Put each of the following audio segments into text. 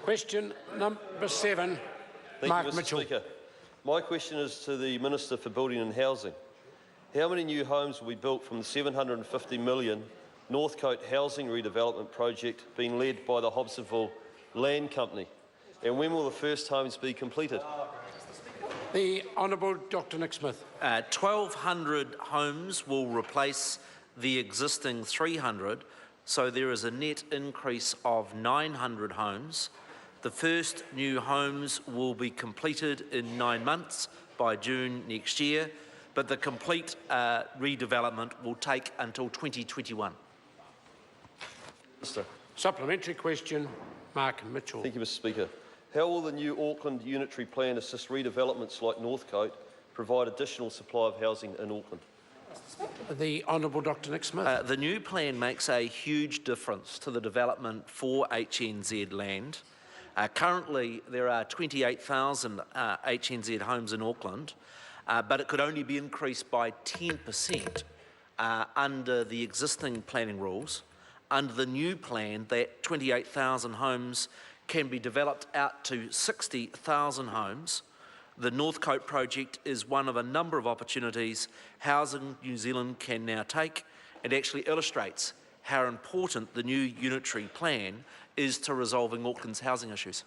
Question number 7, Mark Mitchell. Speaker. My question is to the Minister for Building and Housing. How many new homes will be built from the $750 million Northcote housing redevelopment project being led by the Hobsonville Land Company? And when will the first homes be completed? The Honourable Dr Nick Smith. 1,200 homes will replace the existing 300, so there is a net increase of 900 homes. The first new homes will be completed in 9 months by June next year, but the complete redevelopment will take until 2021. Minister. Supplementary question, Mark Mitchell. Thank you, Mr Speaker. How will the new Auckland unitary plan assist redevelopments like Northcote provide additional supply of housing in Auckland? The Honourable Dr Nick Smith. The new plan makes a huge difference to the development for HNZ land. Currently, there are 28,000 HNZ homes in Auckland, but it could only be increased by 10% under the existing planning rules. Under the new plan, that 28,000 homes can be developed out to 60,000 homes. The Northcote project is one of a number of opportunities Housing New Zealand can now take, and actually illustrates how important the new unitary plan is to resolving Auckland's housing issues.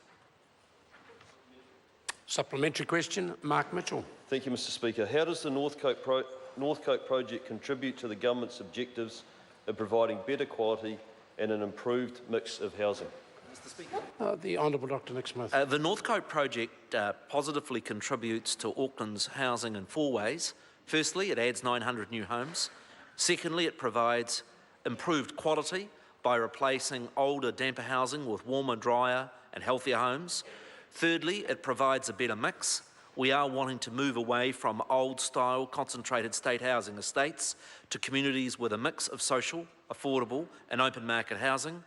Supplementary question, Mark Mitchell. Thank you, Mr Speaker. How does the Northcote project contribute to the government's objectives of providing better quality and an improved mix of housing? Mr Speaker. The Honourable Dr Nick Smith. The Northcote project positively contributes to Auckland's housing in 4 ways. Firstly, it adds 900 new homes. Secondly, it provides improved quality by replacing older, damper housing with warmer, drier and healthier homes. Thirdly, it provides a better mix. We are wanting to move away from old-style concentrated state housing estates to communities with a mix of social, affordable and open market housing.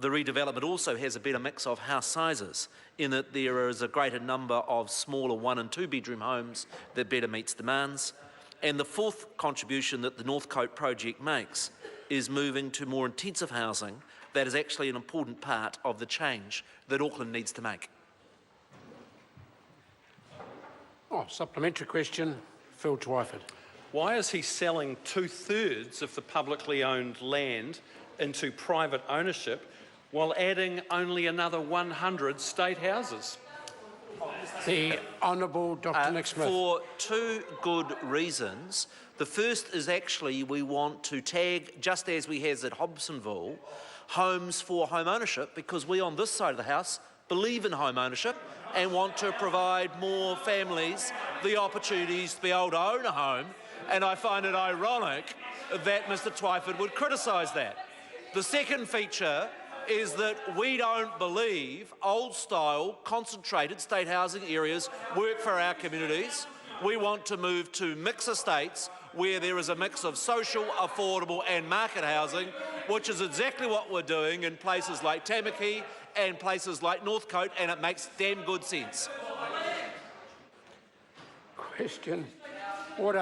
The redevelopment also has a better mix of house sizes, in that there is a greater number of smaller 1- and 2-bedroom homes that better meets demands. And the fourth contribution that the Northcote project makes is moving to more intensive housing that is actually an important part of the change that Auckland needs to make. Supplementary question, Phil Twyford. Why is he selling 2/3 of the publicly owned land into private ownership while adding only another 100 state houses? The Honourable Dr Nick Smith. For 2 good reasons. The first is actually we want to tag, just as we have at Hobsonville, homes for home ownership, because we on this side of the House believe in home ownership and want to provide more families the opportunities to be able to own a home. And I find it ironic that Mr Twyford would criticise that. The second feature is that we don't believe old-style, concentrated state housing areas work for our communities. We want to move to mixed estates where there is a mix of social, affordable and market housing, which is exactly what we're doing in places like Tamaki and places like Northcote, and it makes damn good sense. Question. Order.